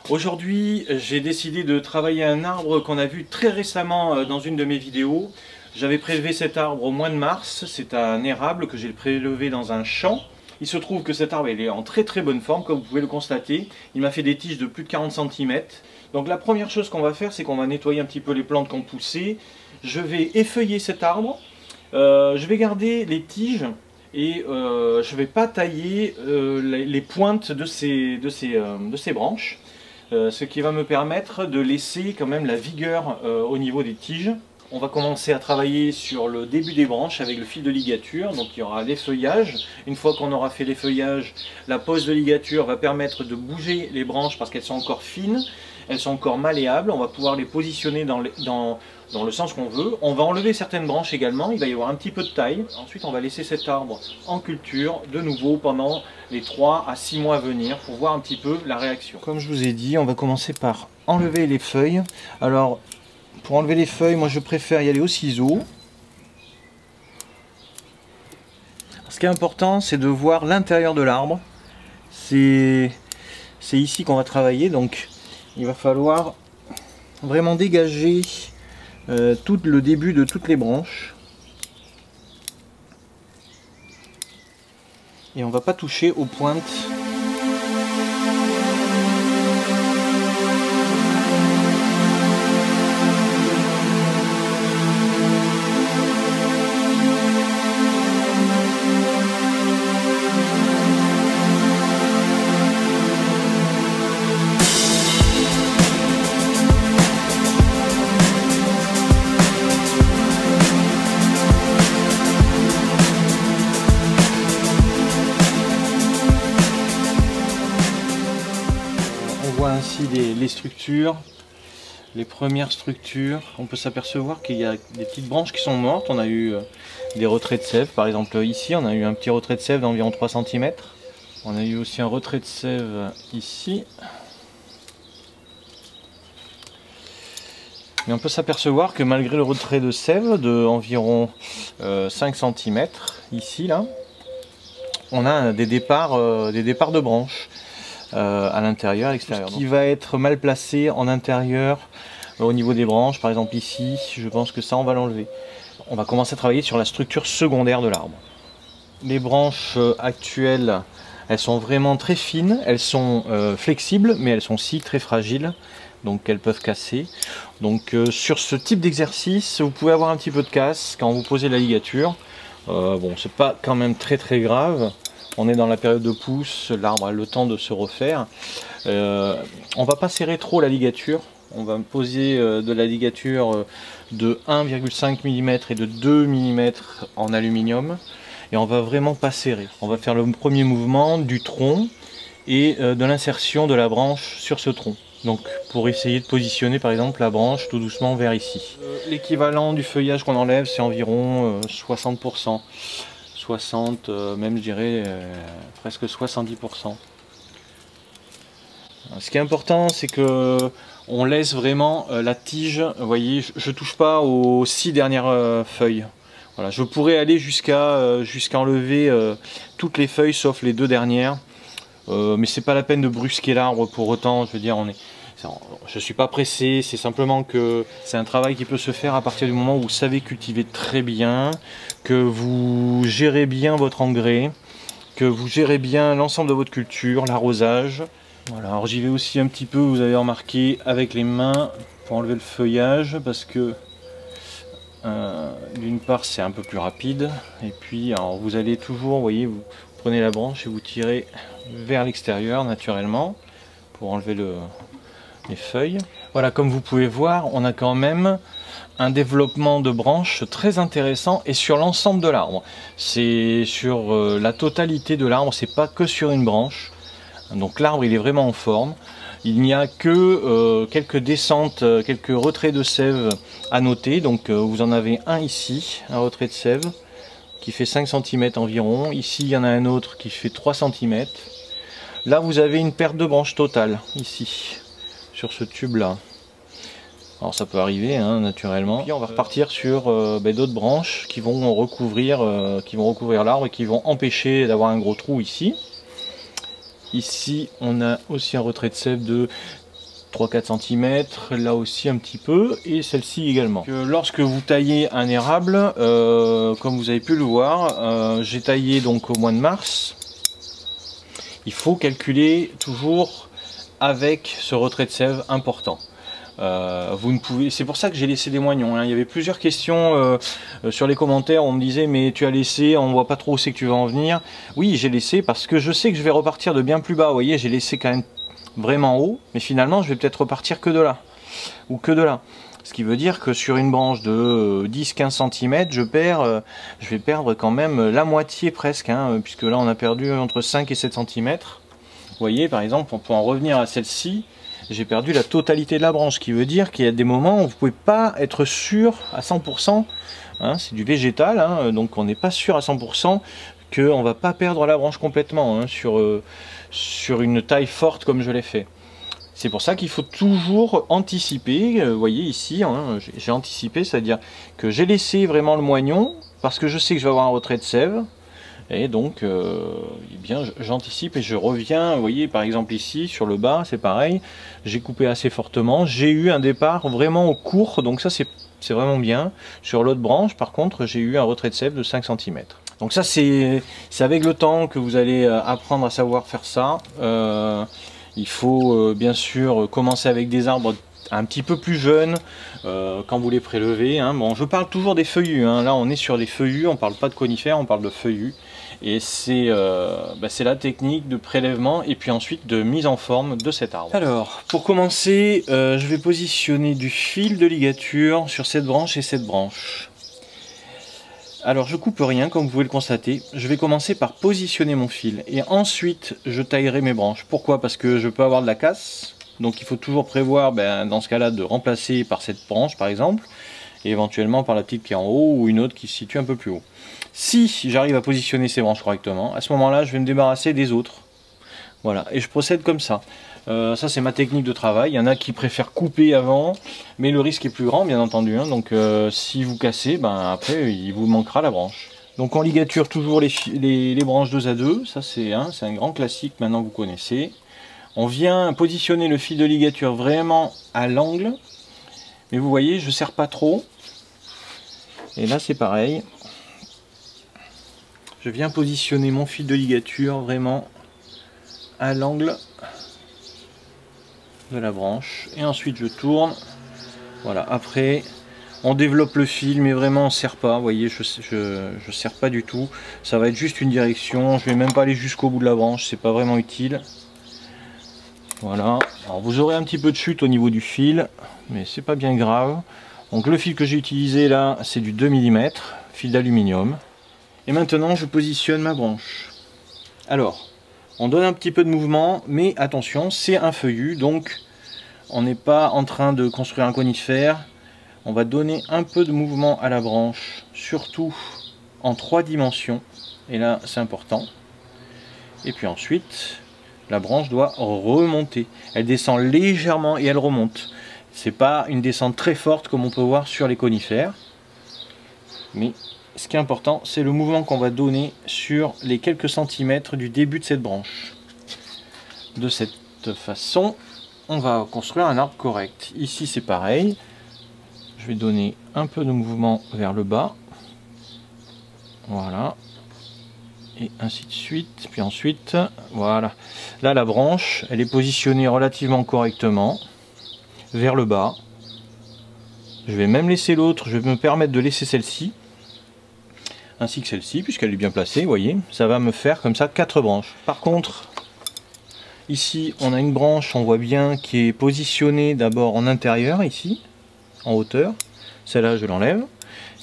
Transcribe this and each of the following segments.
Aujourd'hui, j'ai décidé de travailler un arbre qu'on a vu très récemment dans une de mes vidéos. J'avais prélevé cet arbre au mois de mars, c'est un érable que j'ai prélevé dans un champ. Il se trouve que cet arbre il est en très bonne forme, comme vous pouvez le constater. Il m'a fait des tiges de plus de 40 cm. Donc la première chose qu'on va faire, c'est qu'on va nettoyer un petit peu les plantes qui ont poussé. Je vais effeuiller cet arbre. Je vais garder les tiges et je ne vais pas tailler les pointes de ces branches. Ce qui va me permettre de laisser quand même la vigueur au niveau des tiges. On va commencer à travailler sur le début des branches avec le fil de ligature, donc il y aura l'effeuillage. Une fois qu'on aura fait l'effeuillage, la pose de ligature va permettre de bouger les branches parce qu'elles sont encore fines, elles sont encore malléables, on va pouvoir les positionner dans le sens qu'on veut. On va enlever certaines branches également, il va y avoir un petit peu de taille. Ensuite on va laisser cet arbre en culture de nouveau pendant les 3 à 6 mois à venir pour voir un petit peu la réaction. Comme je vous ai dit, on va commencer par enlever les feuilles. Alors pour enlever les feuilles, moi je préfère y aller au ciseau. Ce qui est important, c'est de voir l'intérieur de l'arbre. C'est ici qu'on va travailler, donc il va falloir vraiment dégager tout le début de toutes les branches. Et on ne va pas toucher aux pointes. Ainsi les structures, les premières structures, on peut s'apercevoir qu'il y a des petites branches qui sont mortes. On a eu des retraits de sève, par exemple ici on a eu un petit retrait de sève d'environ 3 cm. On a eu aussi un retrait de sève ici. Mais on peut s'apercevoir que malgré le retrait de sève d'environ 5 cm ici là, on a des départs de branches. À l'intérieur, à l'extérieur. Ce qui va être mal placé en intérieur au niveau des branches, par exemple ici, je pense que ça on va l'enlever. On va commencer à travailler sur la structure secondaire de l'arbre. Les branches actuelles, elles sont vraiment très fines, elles sont flexibles, mais elles sont aussi très fragiles, donc elles peuvent casser. Donc sur ce type d'exercice, vous pouvez avoir un petit peu de casse quand vous posez la ligature. Bon, c'est pas quand même très grave. On est dans la période de pousse, l'arbre a le temps de se refaire. On va pas serrer trop la ligature. On va poser de la ligature de 1,5 mm et de 2 mm en aluminium. Et on va vraiment pas serrer. On va faire le premier mouvement du tronc et de l'insertion de la branche sur ce tronc. Donc pour essayer de positionner par exemple la branche tout doucement vers ici. L'équivalent du feuillage qu'on enlève, c'est environ 60%. 60, même je dirais presque 70%. Ce qui est important, c'est que on laisse vraiment la tige. Vous voyez, je touche pas aux 6 dernières feuilles. Voilà, je pourrais aller jusqu'à enlever toutes les feuilles sauf les 2 dernières, mais c'est pas la peine de brusquer l'arbre pour autant. Je veux dire, je suis pas pressé, c'est simplement que c'est un travail qui peut se faire à partir du moment où vous savez cultiver très bien, que vous gérez bien votre engrais, que vous gérez bien l'ensemble de votre culture, l'arrosage. Voilà, alors j'y vais aussi un petit peu, vous avez remarqué, avec les mains pour enlever le feuillage, parce que d'une part c'est un peu plus rapide, et puis alors, vous allez toujours, vous voyez, vous prenez la branche et vous tirez vers l'extérieur naturellement pour enlever les feuilles. Voilà, comme vous pouvez voir, on a quand même un développement de branches très intéressant et sur l'ensemble de l'arbre. C'est sur la totalité de l'arbre, c'est pas que sur une branche. Donc l'arbre il est vraiment en forme. Il n'y a que quelques descentes, quelques retraits de sève à noter. Donc vous en avez un ici, un retrait de sève qui fait 5 cm environ. Ici il y en a un autre qui fait 3 cm. Là vous avez une perte de branches totale ici, sur ce tube là. Alors ça peut arriver hein, naturellement. Puis on va repartir sur d'autres branches qui vont recouvrir l'arbre et qui vont empêcher d'avoir un gros trou ici. Ici on a aussi un retrait de sève de 3-4 cm, là aussi un petit peu, et celle-ci également. Lorsque vous taillez un érable, comme vous avez pu le voir, j'ai taillé donc au mois de mars. Il faut calculer toujours avec ce retrait de sève important. Vous ne pouvez, c'est pour ça que j'ai laissé des moignons, hein. Il y avait plusieurs questions sur les commentaires, on me disait mais tu as laissé, on voit pas trop où c'est que tu vas en venir. Oui, j'ai laissé parce que je sais que je vais repartir de bien plus bas. Vous voyez, j'ai laissé quand même vraiment haut, mais finalement je vais peut-être repartir que de là ou que de là. Ce qui veut dire que sur une branche de 10-15 cm, je vais perdre quand même la moitié presque, hein, puisque là on a perdu entre 5 et 7 cm. Vous voyez, par exemple, pour en revenir à celle-ci, j'ai perdu la totalité de la branche, ce qui veut dire qu'il y a des moments où vous ne pouvez pas être sûr à 100%, hein, c'est du végétal, hein, donc on n'est pas sûr à 100% qu'on ne va pas perdre la branche complètement, hein, sur une taille forte comme je l'ai fait. C'est pour ça qu'il faut toujours anticiper. Vous voyez ici, hein, j'ai anticipé, c'est-à-dire que j'ai laissé vraiment le moignon, parce que je sais que je vais avoir un retrait de sève. Et donc, eh bien, j'anticipe et je reviens. Vous voyez, par exemple ici, sur le bas, c'est pareil. J'ai coupé assez fortement. J'ai eu un départ vraiment au court, donc ça, c'est vraiment bien. Sur l'autre branche, par contre, j'ai eu un retrait de sève de 5 cm. Donc ça, c'est avec le temps que vous allez apprendre à savoir faire ça. Il faut bien sûr commencer avec des arbres un petit peu plus jeunes quand vous les prélevez, hein. Bon, je parle toujours des feuillus, hein. Là on est sur des feuillus, on parle pas de conifères, on parle de feuillus. Et c'est la technique de prélèvement et puis ensuite de mise en forme de cet arbre. Alors, pour commencer, je vais positionner du fil de ligature sur cette branche et cette branche. Alors, je coupe rien, comme vous pouvez le constater. Je vais commencer par positionner mon fil et ensuite je taillerai mes branches. Pourquoi? Parce que je peux avoir de la casse. Donc il faut toujours prévoir, dans ce cas-là, de remplacer par cette branche par exemple, et éventuellement par la petite qui est en haut ou une autre qui se situe un peu plus haut. Si j'arrive à positionner ces branches correctement, à ce moment-là, je vais me débarrasser des autres. Voilà, et je procède comme ça. Ça, c'est ma technique de travail. Il y en a qui préfèrent couper avant, mais le risque est plus grand, bien entendu, hein. Donc si vous cassez, après, il vous manquera la branche. Donc on ligature toujours les branches 2 à 2. Ça, c'est un grand classique, maintenant vous connaissez. On vient positionner le fil de ligature vraiment à l'angle. Mais vous voyez, je ne serre pas trop. Et là, c'est pareil. Je viens positionner mon fil de ligature vraiment à l'angle de la branche. Et ensuite, je tourne. Voilà, après, on développe le fil, mais vraiment, on ne serre pas. Vous voyez, je serre pas du tout. Ça va être juste une direction. Je ne vais même pas aller jusqu'au bout de la branche. C'est pas vraiment utile. Voilà, alors vous aurez un petit peu de chute au niveau du fil, mais c'est pas bien grave. Donc le fil que j'ai utilisé là, c'est du 2 mm, fil d'aluminium. Et maintenant je positionne ma branche. Alors, on donne un petit peu de mouvement, mais attention, c'est un feuillu, donc on n'est pas en train de construire un conifère. On va donner un peu de mouvement à la branche, surtout en 3 dimensions, et là c'est important. Et puis ensuite, la branche doit remonter. Elle descend légèrement et elle remonte. C'est pas une descente très forte comme on peut voir sur les conifères. Mais ce qui est important, c'est le mouvement qu'on va donner sur les quelques centimètres du début de cette branche. De cette façon, on va construire un arbre correct. Ici, c'est pareil. Je vais donner un peu de mouvement vers le bas. Voilà. Et ainsi de suite, puis ensuite, voilà. Là, la branche, elle est positionnée relativement correctement, vers le bas. Je vais même laisser l'autre, je vais me permettre de laisser celle-ci, ainsi que celle-ci, puisqu'elle est bien placée, vous voyez. Ça va me faire comme ça 4 branches. Par contre, ici, on a une branche, on voit bien, qui est positionnée d'abord en intérieur, ici, en hauteur. Celle-là, je l'enlève.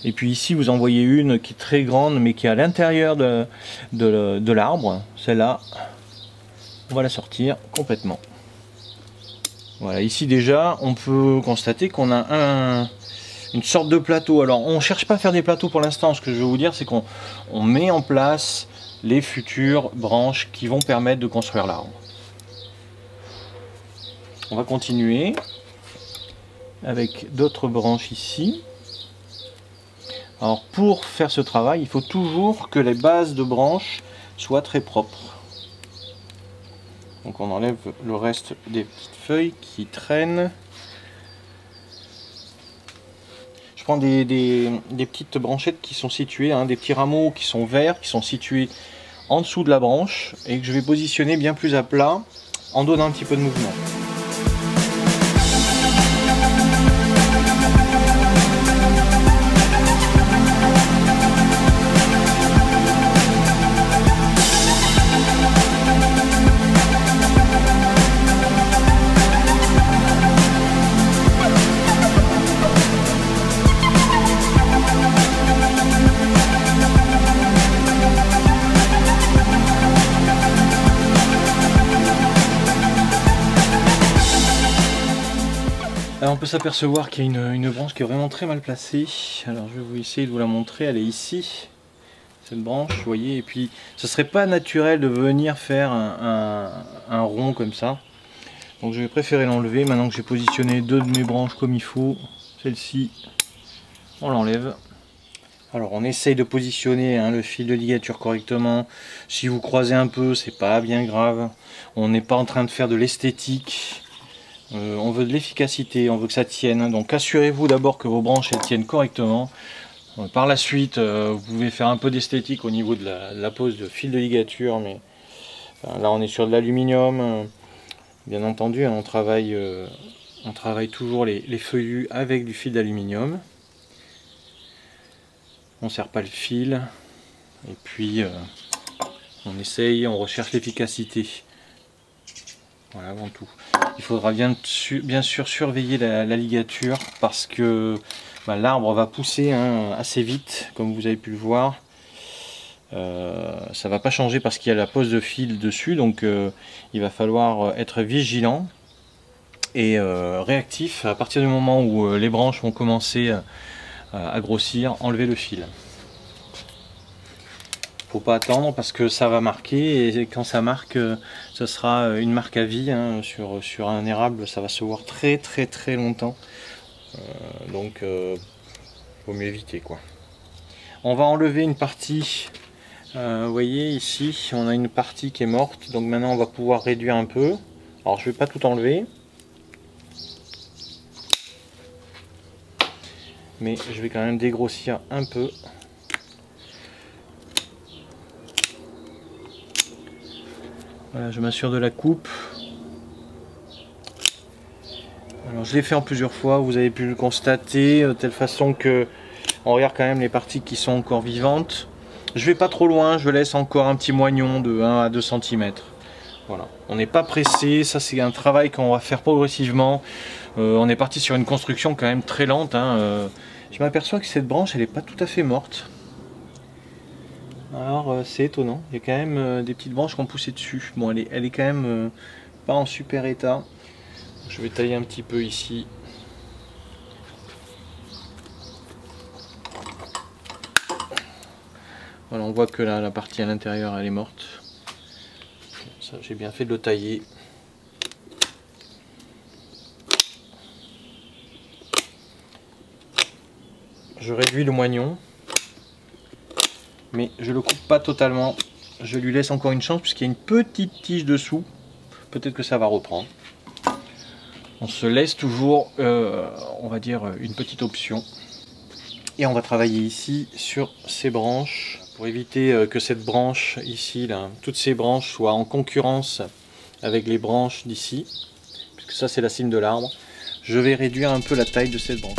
Et puis ici, vous en voyez une qui est très grande, mais qui est à l'intérieur de l'arbre. Celle-là, on va la sortir complètement. Voilà, ici déjà, on peut constater qu'on a une sorte de plateau. Alors, on ne cherche pas à faire des plateaux pour l'instant. Ce que je veux vous dire, c'est qu'on met en place les futures branches qui vont permettre de construire l'arbre. On va continuer avec d'autres branches ici. Alors pour faire ce travail, il faut toujours que les bases de branches soient très propres. Donc on enlève le reste des petites feuilles qui traînent. Je prends des petites branchettes qui sont situées, hein, des petits rameaux qui sont verts, qui sont situés en dessous de la branche et que je vais positionner bien plus à plat en donnant un petit peu de mouvement. Alors on peut s'apercevoir qu'il y a une branche qui est vraiment très mal placée. Alors je vais vous essayer de vous la montrer, elle est ici, cette branche, vous voyez, et puis ce serait pas naturel de venir faire un rond comme ça. Donc je vais préférer l'enlever, maintenant que j'ai positionné deux de mes branches comme il faut. Celle-ci, on l'enlève. Alors on essaye de positionner, hein, le fil de ligature correctement. Si vous croisez un peu, c'est pas bien grave. On n'est pas en train de faire de l'esthétique. On veut de l'efficacité, on veut que ça tienne, donc assurez-vous d'abord que vos branches elles tiennent correctement. Par la suite, vous pouvez faire un peu d'esthétique au niveau de la pose de fil de ligature, mais là on est sur de l'aluminium. Bien entendu, hein, on travaille toujours les feuillus avec du fil d'aluminium. On ne serre pas le fil, et puis on essaye, on recherche l'efficacité. Voilà, avant tout. Il faudra bien sûr surveiller la ligature parce que l'arbre va pousser, hein, assez vite, comme vous avez pu le voir. Ça va pas changer parce qu'il y a la pose de fil dessus, donc il va falloir être vigilant et réactif à partir du moment où les branches vont commencer à grossir, enlever le fil. Faut pas attendre parce que ça va marquer, et quand ça marque, ce sera une marque à vie, hein, sur un érable, ça va se voir très longtemps, donc vaut mieux éviter, quoi. On va enlever une partie, vous voyez ici on a une partie qui est morte, donc maintenant on va pouvoir réduire un peu. Alors je vais pas tout enlever, mais je vais quand même dégrossir un peu. Voilà, je m'assure de la coupe. Alors je l'ai fait en plusieurs fois, vous avez pu le constater, de telle façon que on regarde quand même les parties qui sont encore vivantes. Je vais pas trop loin, je laisse encore un petit moignon de 1 à 2 cm. Voilà, on n'est pas pressé, ça c'est un travail qu'on va faire progressivement. On est parti sur une construction quand même très lente, hein. Je m'aperçois que cette branche elle n'est pas tout à fait morte. Alors c'est étonnant, il y a quand même des petites branches qui ont poussé dessus. Bon, elle est quand même pas en super état. Je vais tailler un petit peu ici. Voilà, on voit que la partie à l'intérieur elle est morte. Ça, j'ai bien fait de le tailler. Je réduis le moignon, mais je le coupe pas totalement. Je lui laisse encore une chance puisqu'il y a une petite tige dessous. Peut-être que ça va reprendre. On se laisse toujours, on va dire, une petite option. Et on va travailler ici sur ces branches pour éviter que cette branche ici, là, toutes ces branches soient en concurrence avec les branches d'ici, puisque ça c'est la cime de l'arbre. Je vais réduire un peu la taille de cette branche.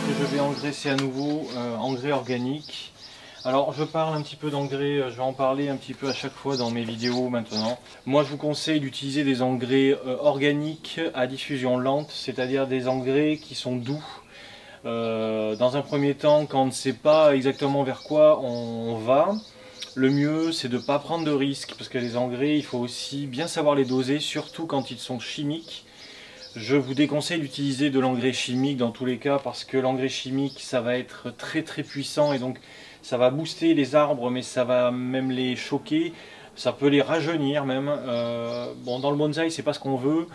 Je vais engraisser à nouveau, engrais organique. Alors je parle un petit peu d'engrais, je vais en parler un petit peu à chaque fois dans mes vidéos maintenant. Moi je vous conseille d'utiliser des engrais organiques à diffusion lente, c'est-à-dire des engrais qui sont doux. Dans un premier temps, quand on ne sait pas exactement vers quoi on va, le mieux c'est de ne pas prendre de risques, parce que les engrais il faut aussi bien savoir les doser, surtout quand ils sont chimiques. Je vous déconseille d'utiliser de l'engrais chimique dans tous les cas, parce que l'engrais chimique ça va être très puissant et donc ça va booster les arbres, mais ça va même les choquer, ça peut les rajeunir même. Bon, dans le bonsaï c'est pas ce qu'on veut.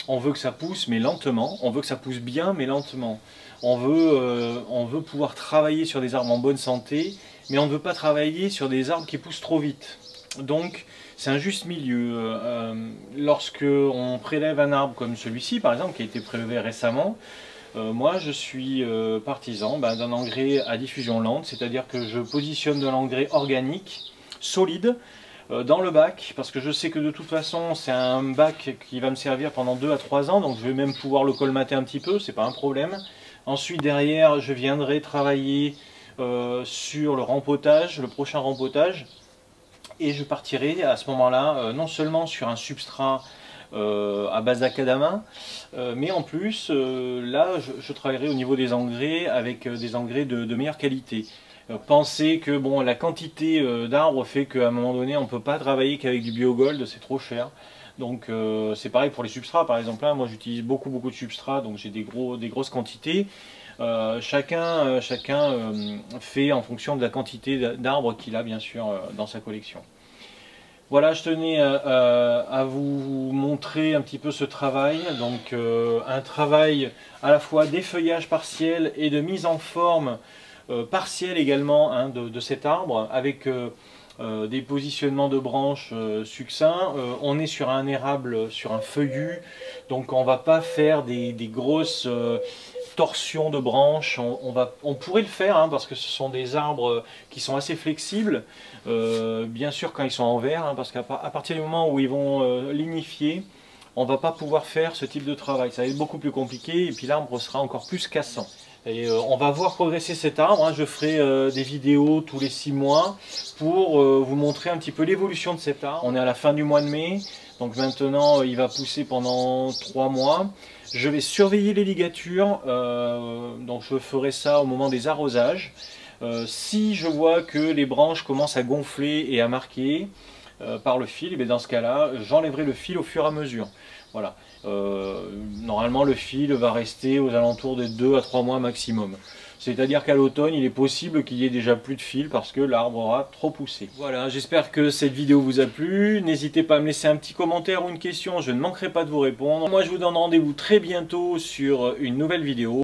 On veut que ça pousse mais lentement, on veut que ça pousse bien mais lentement. on veut pouvoir travailler sur des arbres en bonne santé, mais on ne veut pas travailler sur des arbres qui poussent trop vite. Donc c'est un juste milieu. Lorsque on prélève un arbre comme celui-ci par exemple, qui a été prélevé récemment, moi je suis partisan d'un engrais à diffusion lente, c'est-à-dire que je positionne de l'engrais organique, solide, dans le bac, parce que je sais que de toute façon c'est un bac qui va me servir pendant 2 à 3 ans, donc je vais même pouvoir le colmater un petit peu, c'est pas un problème. Ensuite derrière je viendrai travailler sur le rempotage, le prochain rempotage, et je partirai à ce moment-là non seulement sur un substrat à base d'acadamia, mais en plus là je travaillerai au niveau des engrais avec des engrais de meilleure qualité. Pensez que bon, la quantité d'arbres fait qu'à un moment donné on ne peut pas travailler qu'avec du biogold, c'est trop cher. Donc c'est pareil pour les substrats par exemple, moi j'utilise beaucoup de substrats, donc j'ai des grosses quantités. Chacun fait en fonction de la quantité d'arbres qu'il a bien sûr dans sa collection. Voilà, je tenais à vous montrer un petit peu ce travail, donc un travail à la fois d'effeuillage partiel et de mise en forme partielle également hein, de cet arbre, avec des positionnements de branches succincts. On est sur un érable, sur un feuillu, donc on ne va pas faire des grosses torsions de branches. On pourrait le faire hein, parce que ce sont des arbres qui sont assez flexibles, bien sûr quand ils sont en verre, hein, parce qu'à partir du moment où ils vont lignifier, on ne va pas pouvoir faire ce type de travail. Ça va être beaucoup plus compliqué et puis l'arbre sera encore plus cassant. Et on va voir progresser cet arbre, hein. Je ferai des vidéos tous les 6 mois pour vous montrer un petit peu l'évolution de cet arbre. On est à la fin du mois de mai, donc maintenant il va pousser pendant 3 mois. Je vais surveiller les ligatures, donc je ferai ça au moment des arrosages. Si je vois que les branches commencent à gonfler et à marquer par le fil, et dans ce cas-là, j'enlèverai le fil au fur et à mesure. Voilà. Normalement le fil va rester aux alentours de 2 à 3 mois maximum. C'est-à-dire qu'à l'automne, il est possible qu'il y ait déjà plus de fil parce que l'arbre aura trop poussé. Voilà, j'espère que cette vidéo vous a plu. N'hésitez pas à me laisser un petit commentaire ou une question, je ne manquerai pas de vous répondre. Moi je vous donne rendez-vous très bientôt sur une nouvelle vidéo.